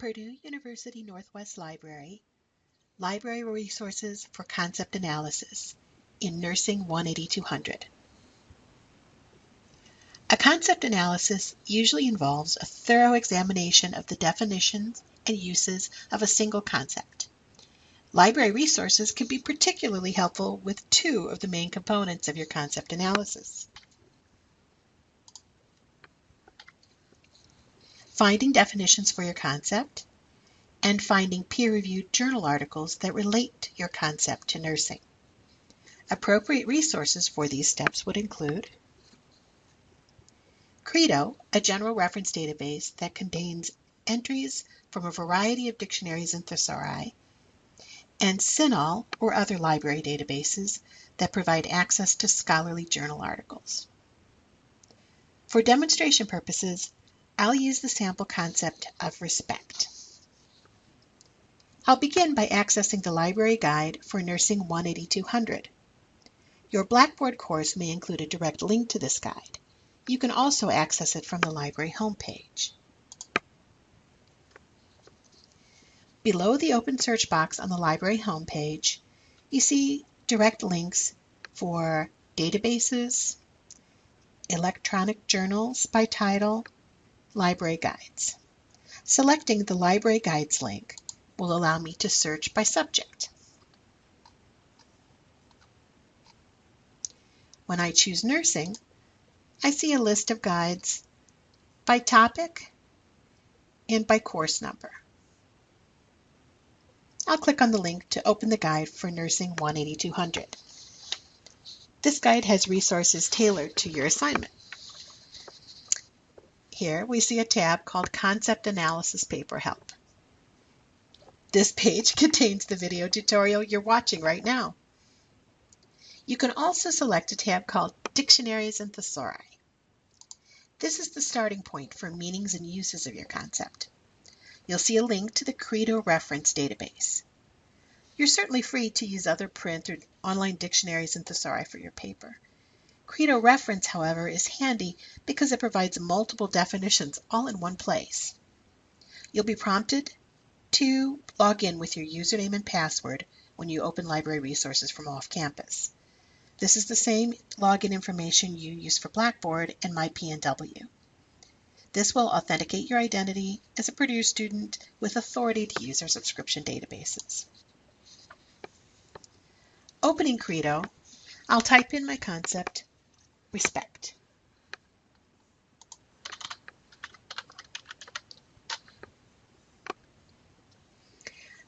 Purdue University Northwest Library, Library Resources for Concept Analysis in Nursing 18200. A concept analysis usually involves a thorough examination of the definitions and uses of a single concept. Library resources can be particularly helpful with two of the main components of your concept analysis: finding definitions for your concept, and finding peer-reviewed journal articles that relate your concept to nursing. Appropriate resources for these steps would include Credo, a general reference database that contains entries from a variety of dictionaries and thesauri, and CINAHL or other library databases that provide access to scholarly journal articles. For demonstration purposes, I'll use the sample concept of respect. I'll begin by accessing the library guide for Nursing 18200. Your Blackboard course may include a direct link to this guide. You can also access it from the library homepage. Below the open search box on the library homepage, you see direct links for databases, electronic journals by title, library guides. Selecting the Library Guides link will allow me to search by subject. When I choose nursing, I see a list of guides by topic and by course number. I'll click on the link to open the guide for Nursing 18200. This guide has resources tailored to your assignment. Here we see a tab called Concept Analysis Paper Help. This page contains the video tutorial you're watching right now. You can also select a tab called Dictionaries and Thesauri. This is the starting point for meanings and uses of your concept. You'll see a link to the Credo reference database. You're certainly free to use other print or online dictionaries and thesauri for your paper. Credo reference, however, is handy because it provides multiple definitions all in one place. You'll be prompted to log in with your username and password when you open library resources from off campus. This is the same login information you use for Blackboard and MyPNW. This will authenticate your identity as a Purdue student with authority to use our subscription databases. Opening Credo, I'll type in my concept, respect.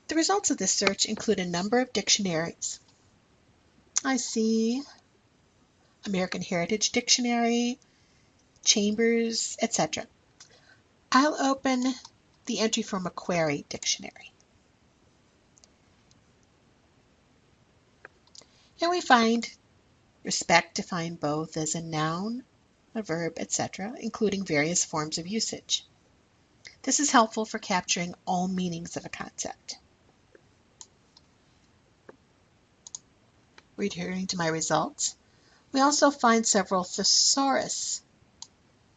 The results of this search include a number of dictionaries. I see American Heritage Dictionary, Chambers, etc. I'll open the entry for Macquarie Dictionary. Here we find respect defined both as a noun, a verb, etc., including various forms of usage. This is helpful for capturing all meanings of a concept. Returning to my results, we also find several thesaurus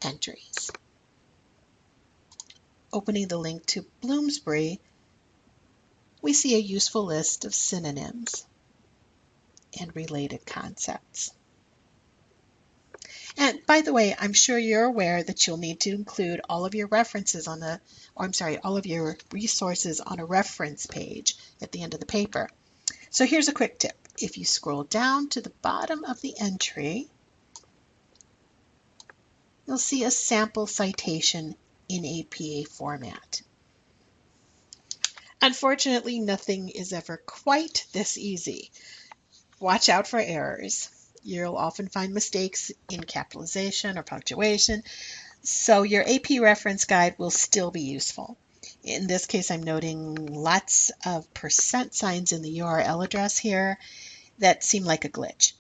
entries. Opening the link to Bloomsbury, we see a useful list of synonyms and related concepts. And by the way, I'm sure you're aware that you'll need to include all of your references all of your resources on a reference page at the end of the paper. So here's a quick tip. If you scroll down to the bottom of the entry, you'll see a sample citation in APA format. Unfortunately, nothing is ever quite this easy. Watch out for errors. You'll often find mistakes in capitalization or punctuation, so your AP reference guide will still be useful. In this case, I'm noting lots of percent signs in the URL address here that seem like a glitch.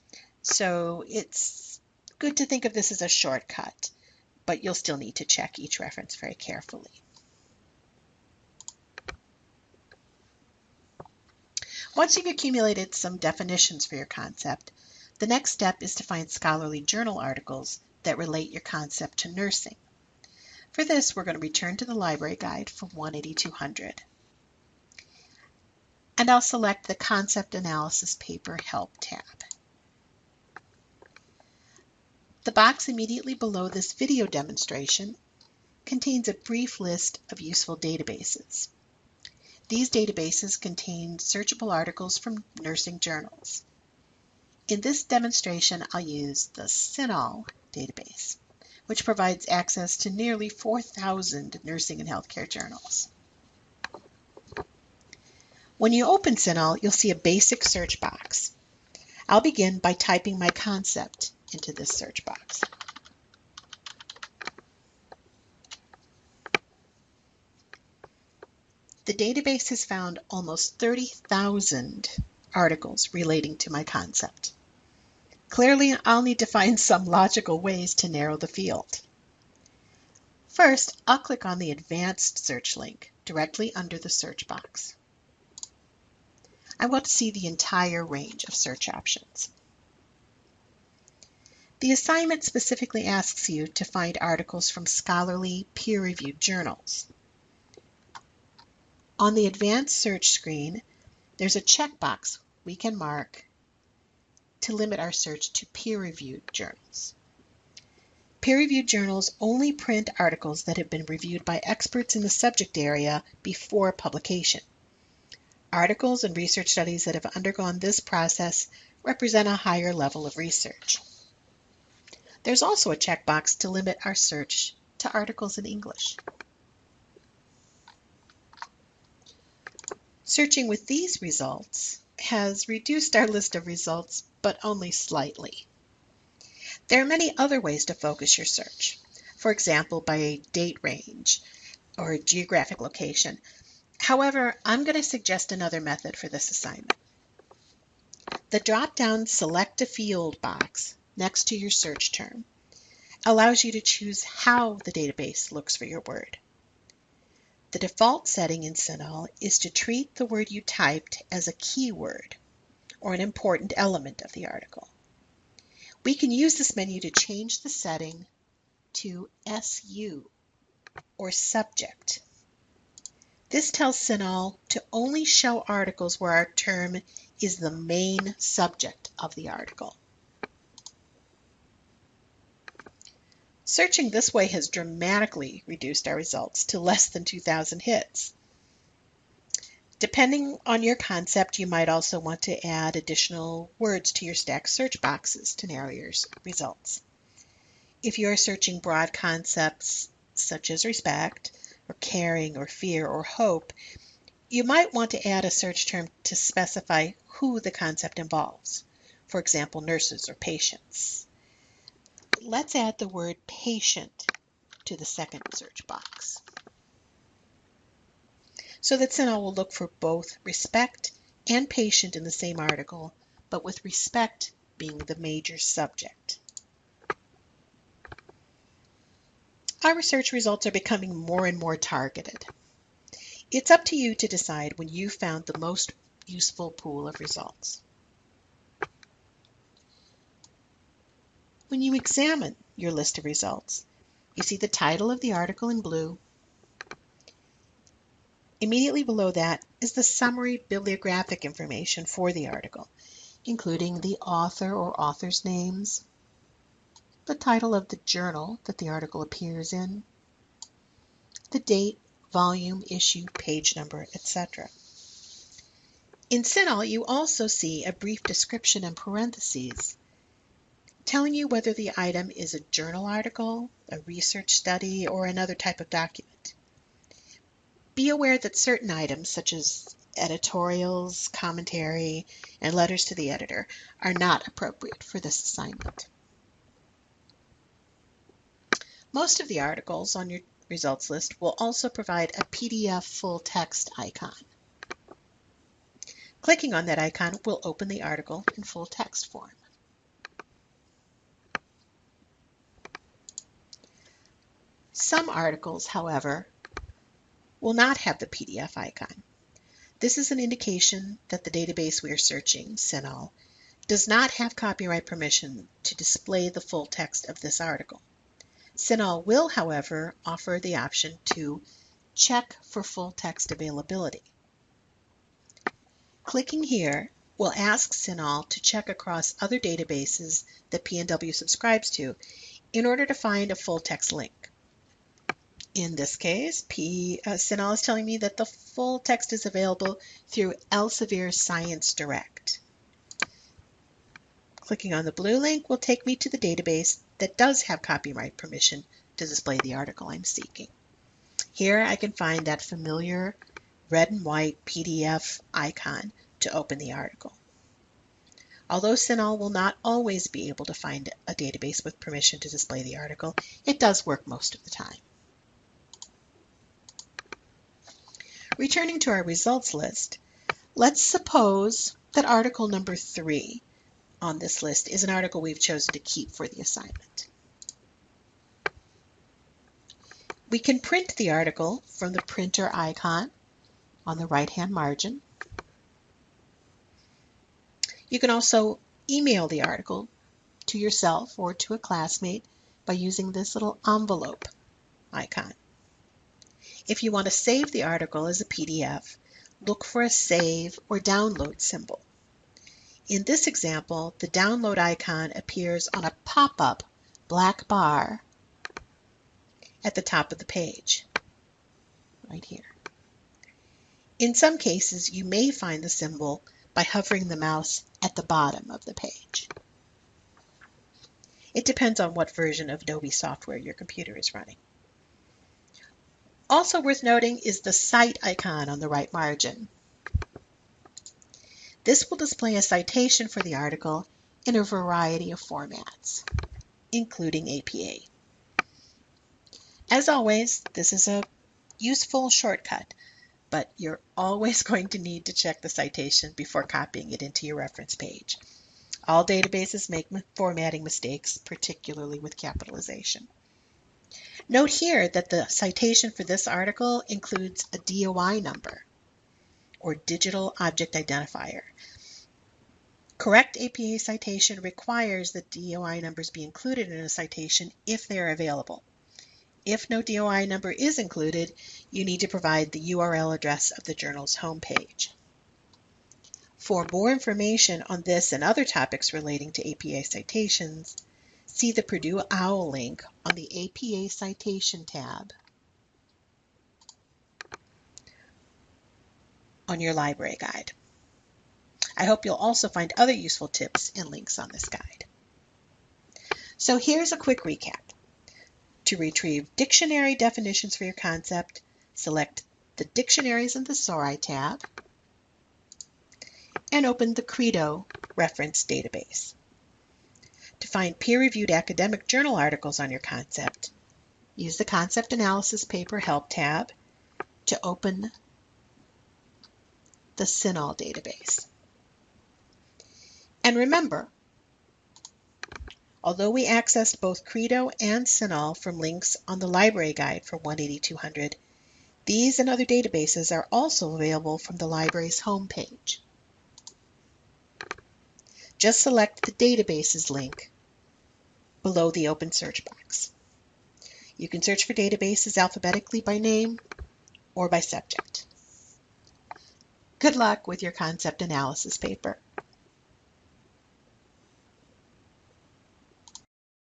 So it's good to think of this as a shortcut, but you'll still need to check each reference very carefully. Once you've accumulated some definitions for your concept, the next step is to find scholarly journal articles that relate your concept to nursing. For this, we're going to return to the library guide for 18200. And I'll select the Concept Analysis Paper Help tab. The box immediately below this video demonstration contains a brief list of useful databases. These databases contain searchable articles from nursing journals. In this demonstration, I'll use the CINAHL database, which provides access to nearly 4,000 nursing and healthcare journals. When you open CINAHL, you'll see a basic search box. I'll begin by typing my concept into this search box. The database has found almost 30,000 articles relating to my concept. Clearly, I'll need to find some logical ways to narrow the field. First, I'll click on the Advanced Search link directly under the search box. I want to see the entire range of search options. The assignment specifically asks you to find articles from scholarly, peer-reviewed journals. On the Advanced Search screen, there's a checkbox we can mark to limit our search to peer-reviewed journals. Peer-reviewed journals only print articles that have been reviewed by experts in the subject area before publication. Articles and research studies that have undergone this process represent a higher level of research. There's also a checkbox to limit our search to articles in English. Searching with these results has reduced our list of results, but only slightly. There are many other ways to focus your search, for example, by date range or geographic location. However, I'm going to suggest another method for this assignment. The drop-down Select a Field box next to your search term allows you to choose how the database looks for your word. The default setting in CINAHL is to treat the word you typed as a keyword or an important element of the article. We can use this menu to change the setting to SU or subject. This tells CINAHL to only show articles where our term is the main subject of the article. Searching this way has dramatically reduced our results to less than 2,000 hits. Depending on your concept, you might also want to add additional words to your stacked search boxes to narrow your results. If you are searching broad concepts such as respect, or caring, or fear, or hope, you might want to add a search term to specify who the concept involves. For example, nurses or patients. Let's add the word patient to the second search box, so that CINAHL will look for both respect and patient in the same article, but with respect being the major subject. Our research results are becoming more and more targeted. It's up to you to decide when you found the most useful pool of results. When you examine your list of results, you see the title of the article in blue. Immediately below that is the summary bibliographic information for the article, including the author or authors' names, the title of the journal that the article appears in, the date, volume, issue, page number, etc. In CINAHL, you also see a brief description in parentheses telling you whether the item is a journal article, a research study, or another type of document. Be aware that certain items, such as editorials, commentary, and letters to the editor, are not appropriate for this assignment. Most of the articles on your results list will also provide a PDF full text icon. Clicking on that icon will open the article in full text form. Some articles, however, will not have the PDF icon. This is an indication that the database we are searching, CINAHL, does not have copyright permission to display the full text of this article. CINAHL will, however, offer the option to check for full text availability. Clicking here will ask CINAHL to check across other databases that PNW subscribes to in order to find a full text link. In this case, CINAHL is telling me that the full text is available through Elsevier Science Direct. Clicking on the blue link will take me to the database that does have copyright permission to display the article I'm seeking. Here I can find that familiar red and white PDF icon to open the article. Although CINAHL will not always be able to find a database with permission to display the article, it does work most of the time. Returning to our results list, let's suppose that article number 3 on this list is an article we've chosen to keep for the assignment. We can print the article from the printer icon on the right-hand margin. You can also email the article to yourself or to a classmate by using this little envelope icon. If you want to save the article as a PDF, look for a save or download symbol. In this example, the download icon appears on a pop-up black bar at the top of the page, right here. In some cases, you may find the symbol by hovering the mouse at the bottom of the page. It depends on what version of Adobe software your computer is running. Also worth noting is the cite icon on the right margin. This will display a citation for the article in a variety of formats, including APA. As always, this is a useful shortcut, but you're always going to need to check the citation before copying it into your reference page. All databases make formatting mistakes, particularly with capitalization. Note here that the citation for this article includes a DOI number, or Digital Object Identifier. Correct APA citation requires that DOI numbers be included in a citation if they are available. If no DOI number is included, you need to provide the URL address of the journal's homepage. For more information on this and other topics relating to APA citations, see the Purdue OWL link on the APA Citation tab on your library guide. I hope you'll also find other useful tips and links on this guide. So here's a quick recap. To retrieve dictionary definitions for your concept, select the Dictionaries in the SORI tab and open the Credo reference database. To find peer-reviewed academic journal articles on your concept, use the Concept Analysis Paper Help tab to open the CINAHL database. And remember, although we accessed both Credo and CINAHL from links on the library guide for 18200, these and other databases are also available from the library's homepage. Just select the Databases link below the open search box. You can search for databases alphabetically by name or by subject. Good luck with your concept analysis paper.